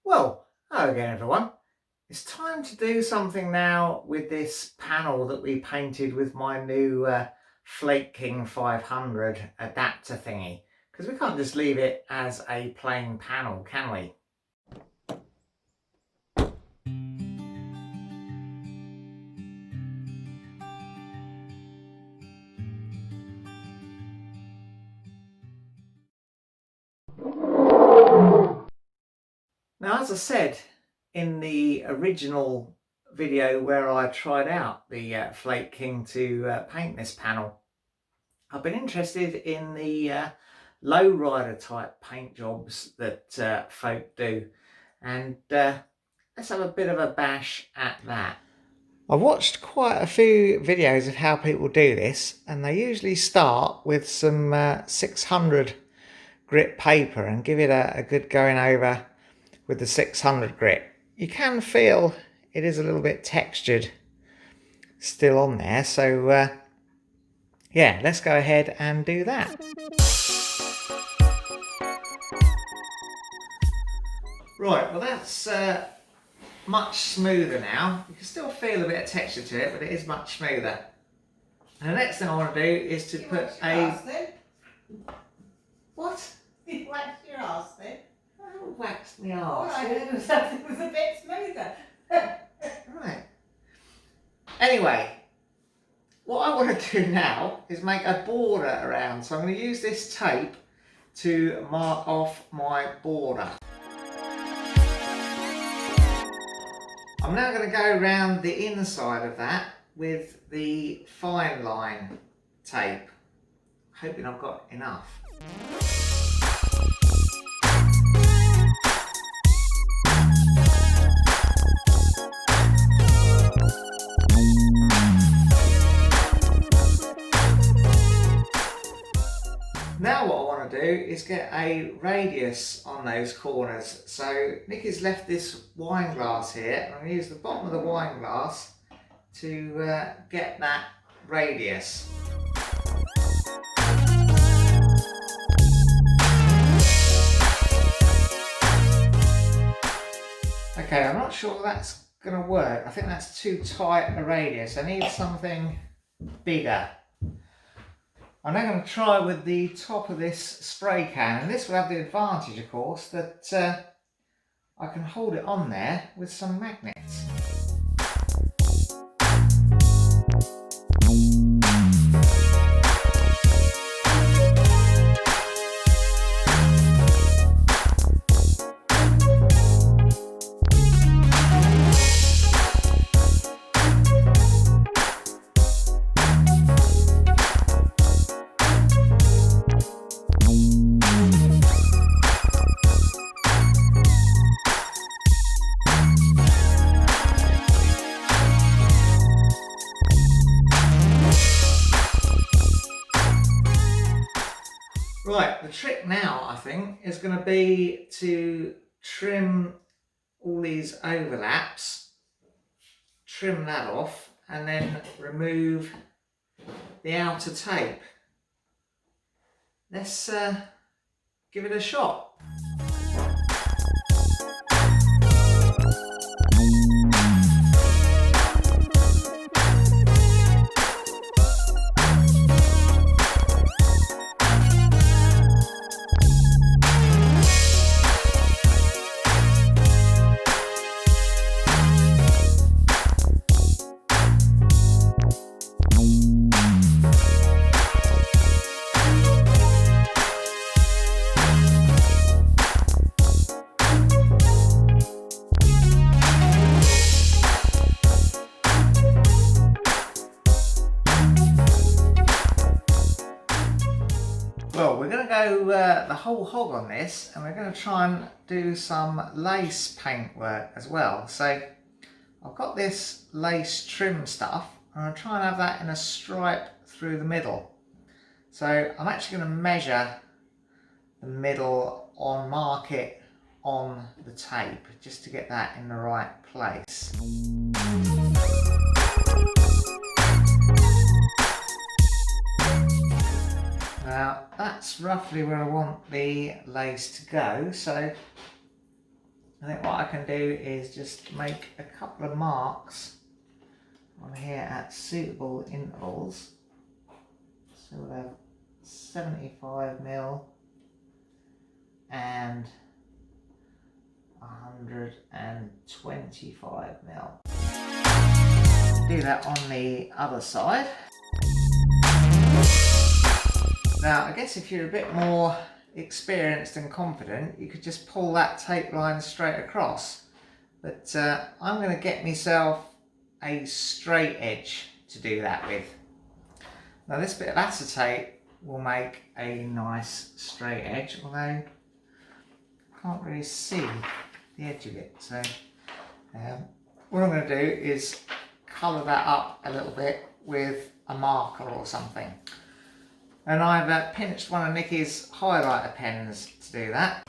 Well, hello again everyone. It's time to do something now with this panel that we painted with my new Flake King 500 adapter thingy, because we can't just leave it as a plain panel, can we? Now, as I said in the original video where I tried out the Flake King to paint this panel, I've been interested in the Lowrider type paint jobs that folk do, and let's have a bit of a bash at that. I've watched quite a few videos of how people do this, and they usually start with some 600 grit paper and give it a good going over with the 600 grit. You can feel it is a little bit textured still on there, so yeah, let's go ahead and do that. Right, well that's much smoother now. You can still feel a bit of texture to it, but it is much smoother. And the next thing I want to do is to put a... What? You waxed your arse then? I haven't waxed my arse. All I heard was that it was a bit smoother. Right. Anyway, what I want to do now is make a border around. So I'm going to use this tape to mark off my border. I'm now going to go around the inside of that with the fine line tape. Hoping I've got enough. Now what I want to do is get a radius on those corners. So Nikki's left this wine glass here. I'm going to use the bottom of the wine glass to get that radius. Okay, I'm not sure that's going to work. I think that's too tight a radius. I need something bigger. I'm now going to try with the top of this spray can, and this will have the advantage, of course, that I can hold it on there with some magnets. Right, the trick now, I think, is going to be to trim all these overlaps, trim that off, and then remove the outer tape. Let's give it a shot. Well, we're going to go the whole hog on this, and we're going to try and do some lace paint work as well. So I've got this lace trim stuff, and I'm trying to have that in a stripe through the middle. So I'm actually going to measure the middle on, mark it on the tape, just to get that in the right place. Now that's roughly where I want the lace to go, so I think what I can do is just make a couple of marks on here at suitable intervals. So we'll have 75mm and 125mm. Do that on the other side. Now, I guess if you're a bit more experienced and confident, you could just pull that tape line straight across. But I'm going to get myself a straight edge to do that with. Now, this bit of acetate will make a nice straight edge, although I can't really see the edge of it. So what I'm going to do is colour that up a little bit with a marker or something. And I've pinched one of Nikki's highlighter pens to do that.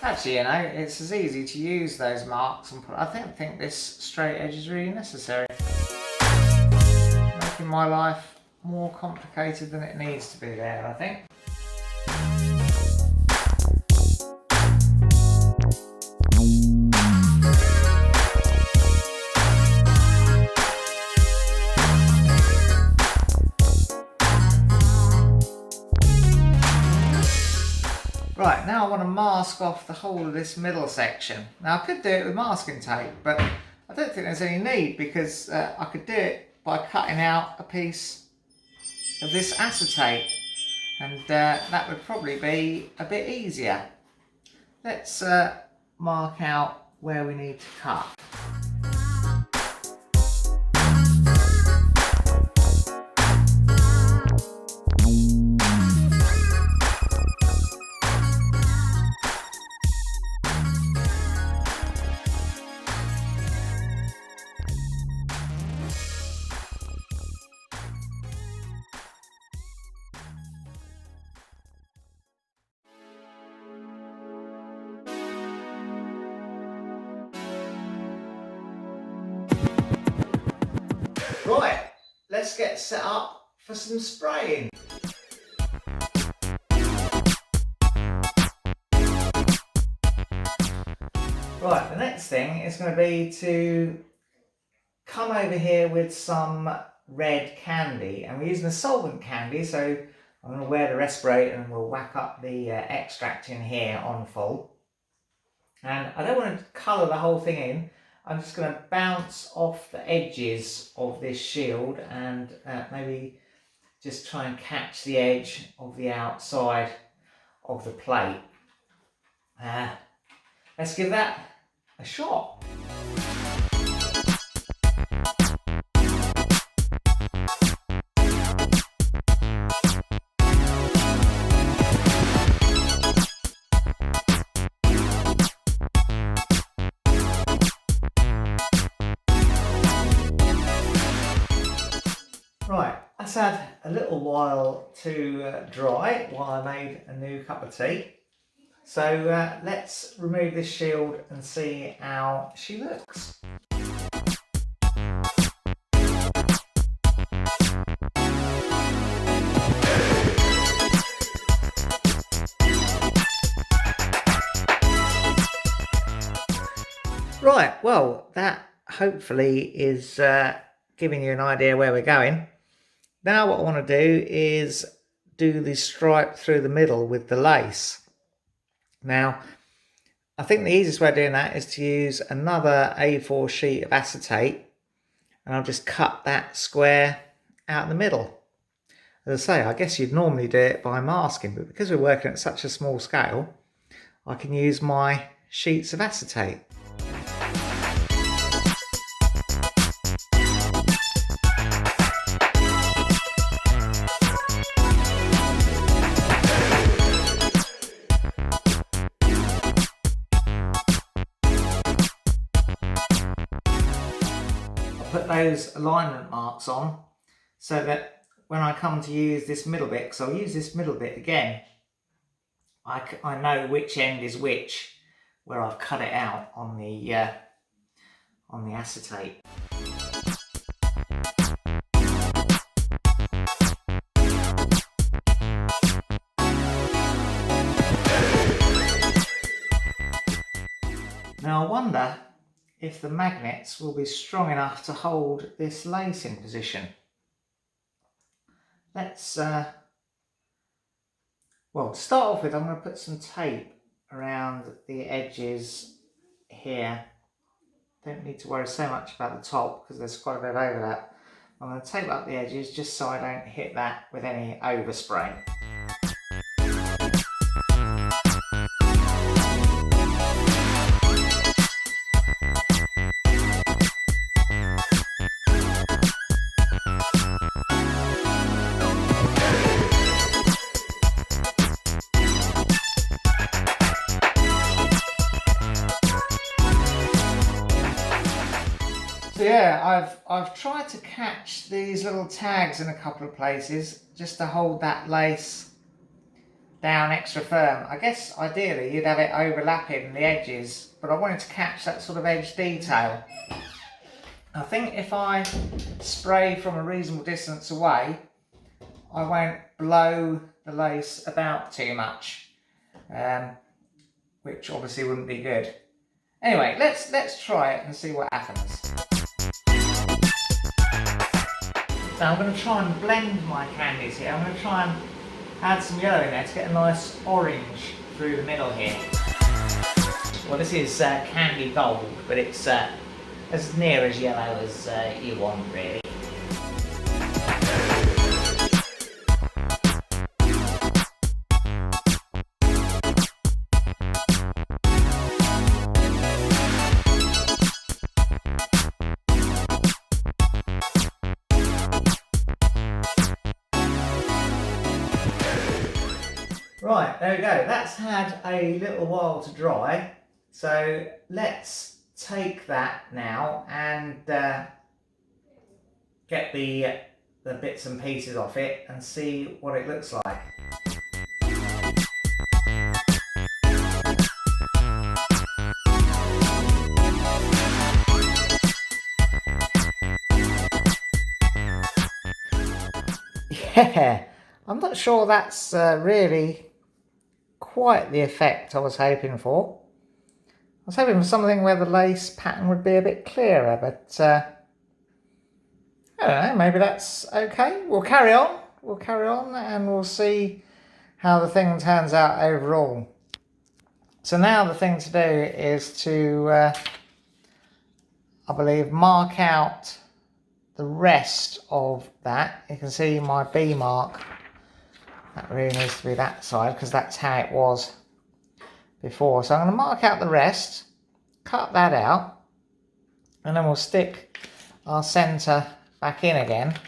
Actually, you know, it's as easy to use those marks and put. I don't think this straight edge is really necessary. Making my life more complicated than it needs to be there, I think. Right, now I want to mask off the whole of this middle section. Now I could do it with masking tape, but I don't think there's any need because I could do it by cutting out a piece of this acetate, and that would probably be a bit easier. Let's mark out where we need to cut. Right, let's get set up for some spraying. Right, the next thing is going to be to come over here with some red candy, and we're using a solvent candy, so I'm going to wear the respirator and we'll whack up the extract in here on full. And I don't want to colour the whole thing in. I'm just going to bounce off the edges of this shield and maybe just try and catch the edge of the outside of the plate. Let's give that a shot. Right, that's had a little while to dry while I made a new cup of tea. So let's remove this shield and see how she looks. Right, well, that hopefully is giving you an idea where we're going. Now what I want to do is do the stripe through the middle with the lace. Now, I think the easiest way of doing that is to use another A4 sheet of acetate, and I'll just cut that square out in the middle. As I say, I guess you'd normally do it by masking, but because we're working at such a small scale, I can use my sheets of acetate. Put those alignment marks on so that when I come to use this middle bit, because I'll use this middle bit again I know which end is which, where I've cut it out on the acetate. Now I wonder if the magnets will be strong enough to hold this lace in position. Let's, well, to start off with, I'm going to put some tape around the edges here. Don't need to worry so much about the top because there's quite a bit of overlap. I'm going to tape up the edges just so I don't hit that with any overspray. So yeah, I've tried to catch these little tags in a couple of places just to hold that lace down extra firm. I guess ideally you'd have it overlapping the edges, but I wanted to catch that sort of edge detail. I think if I spray from a reasonable distance away, I won't blow the lace about too much, which obviously wouldn't be good. Anyway, let's try it and see what happens. Now I'm going to try and blend my candies here. I'm going to try and add some yellow in there to get a nice orange through the middle here. Well, this is candy gold, but it's as near as yellow as you want, really. Right, there we go. That's had a little while to dry. So let's take that now and get the bits and pieces off it and see what it looks like. Yeah, I'm not sure that's really quite the effect I was hoping for. I was hoping for something where the lace pattern would be a bit clearer, but I don't know, maybe that's okay. We'll carry on and we'll see how the thing turns out overall. So now the thing to do is to, I believe, mark out the rest of that. You can see my B mark. That really needs to be that side because that's how it was before. So I'm going to mark out the rest, cut that out, and then we'll stick our centre back in again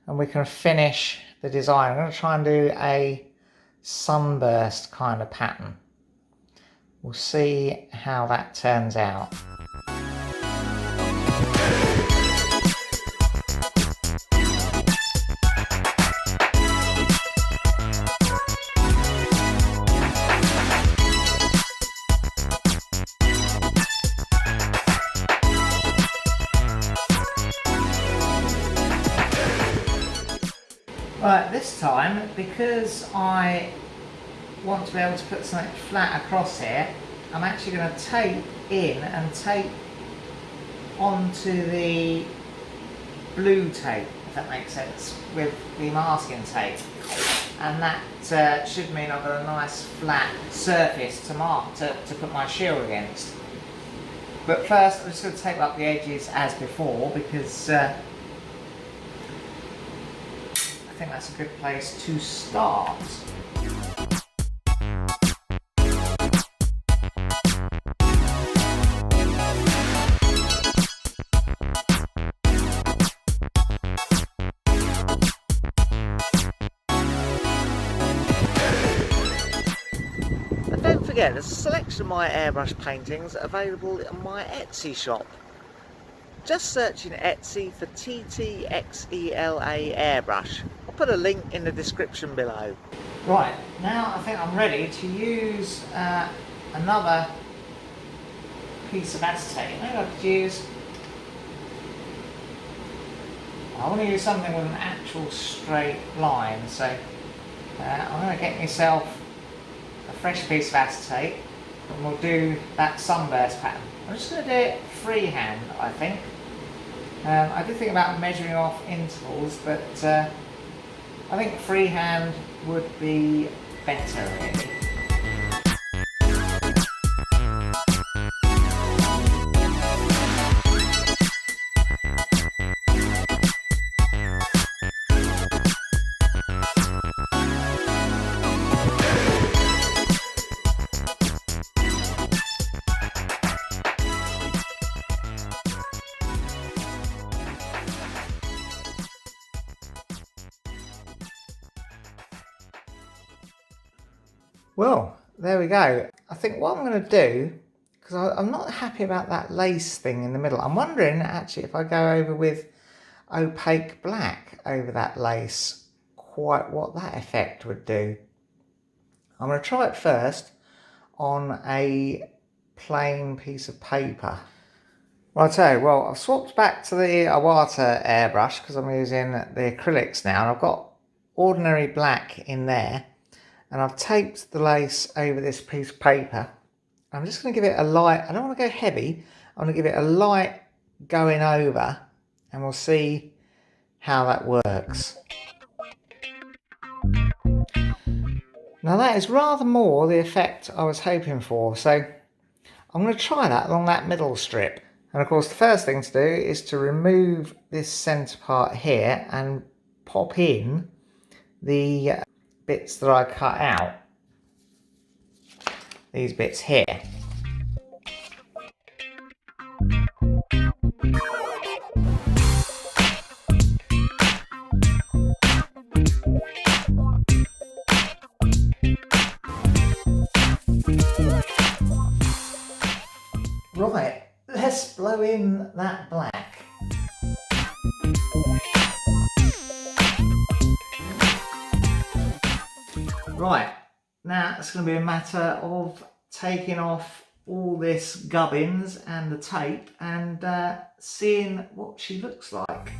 and we can finish the design. I'm going to try and do a sunburst kind of pattern. We'll see how that turns out. Right, this time, because I want to be able to put something flat across here, I'm actually going to tape in and tape onto the blue tape, if that makes sense, with the masking tape. And that should mean I've got a nice flat surface to mark, to put my shield against. But first, I'm just going to tape up the edges as before, because I think that's a good place to start. And don't forget, there's a selection of my airbrush paintings available in my Etsy shop. just searching Etsy for Ttxela airbrush. I'll put a link in the description below. Right, now I think I'm ready to use another piece of acetate. Maybe I could use... I want to use something with an actual straight line, so I'm going to get myself a fresh piece of acetate and we'll do that sunburst pattern. I'm just going to do it freehand, I think. I did think about measuring off intervals, but I think freehand would be better, really. Well, there we go. I think what I'm going to do, because I'm not happy about that lace thing in the middle. I'm wondering actually if I go over with opaque black over that lace, quite what that effect would do. I'm going to try it first on a plain piece of paper. Righto, well, I've swapped back to the Iwata airbrush because I'm using the acrylics now, and I've got ordinary black in there. And I've taped the lace over this piece of paper. I'm just going to give it a light, I don't want to go heavy, I want to give it a light going over and we'll see how that works. Now that is rather more the effect I was hoping for, so I'm going to try that along that middle strip. And of course the first thing to do is to remove this centre part here and pop in the bits that I cut out, these bits here. Right, let's blow in that black. Right, now it's going to be a matter of taking off all this gubbins and the tape and seeing what she looks like.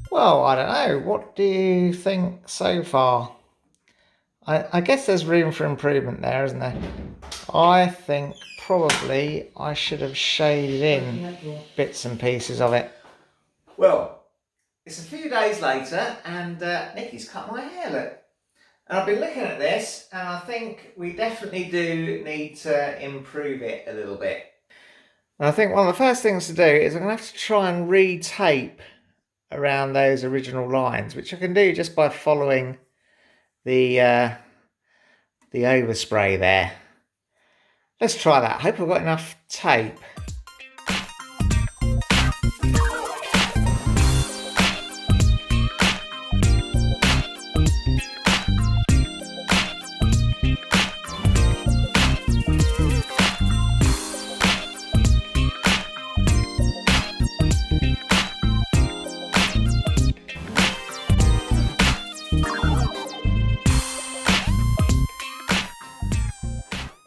Well, I don't know, what do you think so far? I guess there's room for improvement there, isn't there? I think probably I should have shaded in bits and pieces of it. Well, it's a few days later and Nikki's cut my hair, look. And I've been looking at this and I think we definitely do need to improve it a little bit. And I think one of the first things to do is I'm going to have to try and re-tape around those original lines, which I can do just by following the overspray there. Let's try that. Hope I've got enough tape.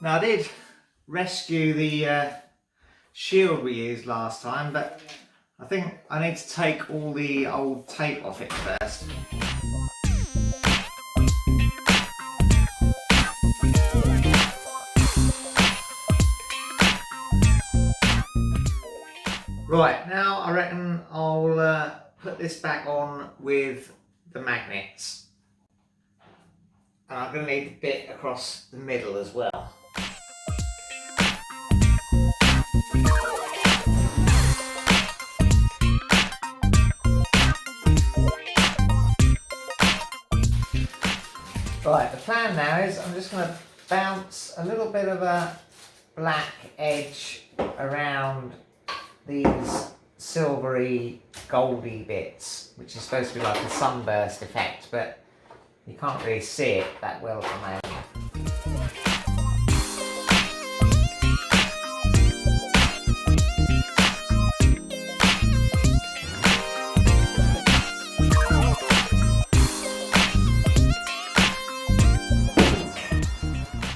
Now I did rescue the shield we used last time, but I think I need to take all the old tape off it first. Right, now I reckon I'll put this back on with the magnets. And I'm going to need the bit across the middle as well. Right, the plan now is I'm just going to bounce a little bit of a black edge around these silvery goldy bits, which is supposed to be like a sunburst effect, but you can't really see it that well at the moment.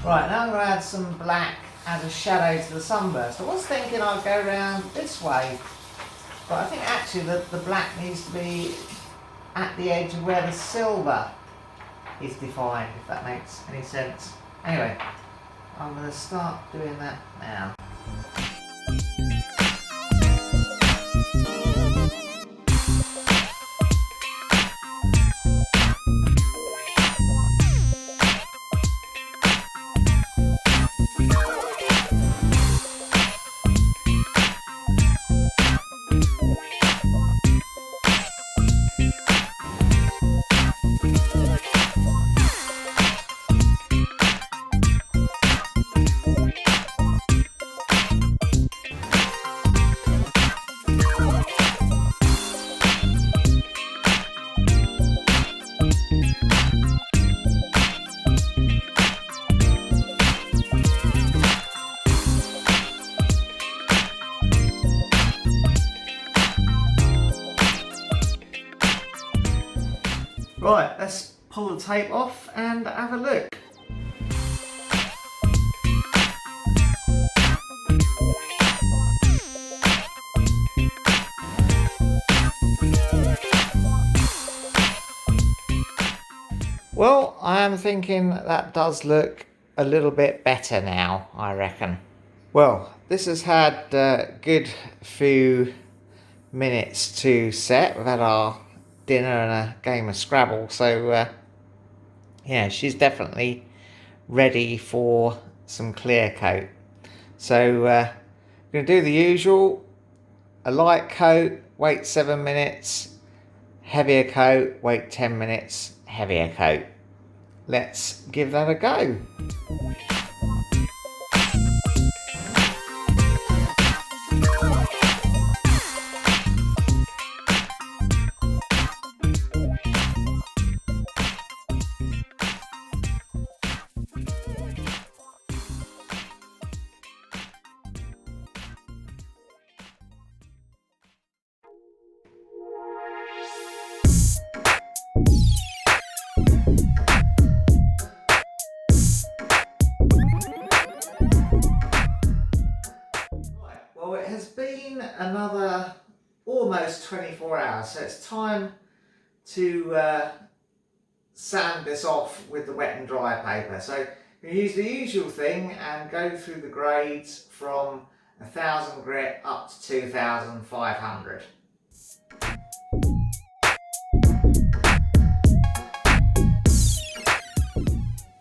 Right, now I'm going to add some black as a shadow to the sunburst. I was thinking I'd go around this way, but I think actually the black needs to be at the edge of where the silver is defined, if that makes any sense. Anyway, I'm going to start doing that now. Right, let's pull the tape off and have a look. Well, I am thinking that does look a little bit better now, I reckon. Well, this has had a good few minutes to set. We've had our dinner and a game of Scrabble, so yeah, she's definitely ready for some clear coat. So I'm going to do the usual: a light coat, wait 7 minutes, heavier coat, wait 10 minutes, heavier coat. Let's give that a go. Well, it has been another almost 24 hours, so it's time to sand this off with the wet and dry paper. So you use the usual thing and go through the grades from 1000 grit up to 2500.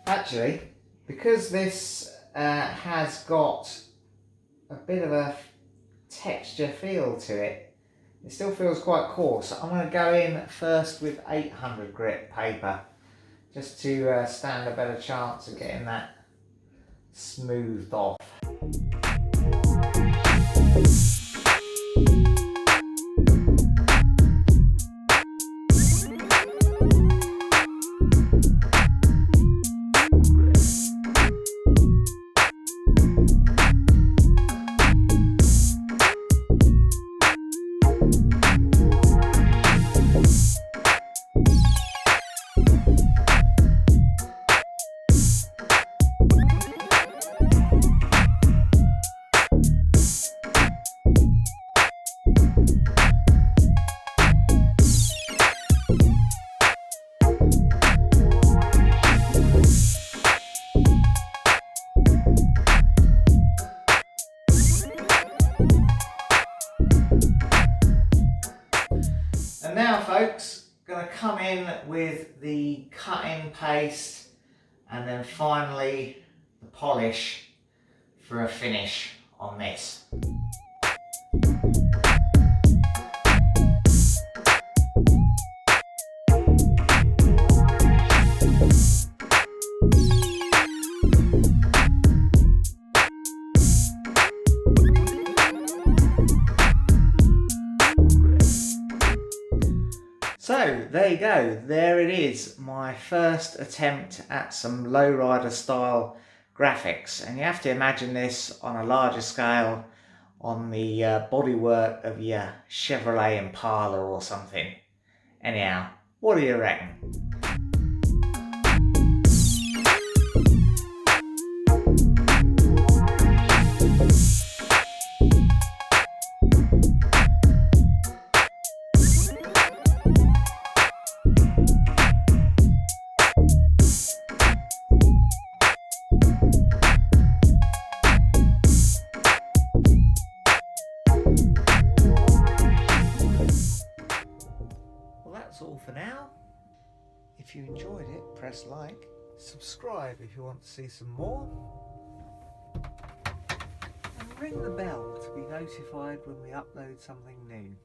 Actually, because this has got a bit of a texture feel to it, it still feels quite coarse. I'm going to go in first with 800 grit paper just to stand a better chance of getting that smoothed off. And now, folks, going to come in with the cut-in paste and then finally the polish for a finish on this. So there you go, there it is, my first attempt at some Lowrider style graphics, and you have to imagine this on a larger scale on the bodywork of your Chevrolet Impala or something. Anyhow, what do you reckon? That's all for now. If you enjoyed it, press like, subscribe if you want to see some more, and ring the bell to be notified when we upload something new.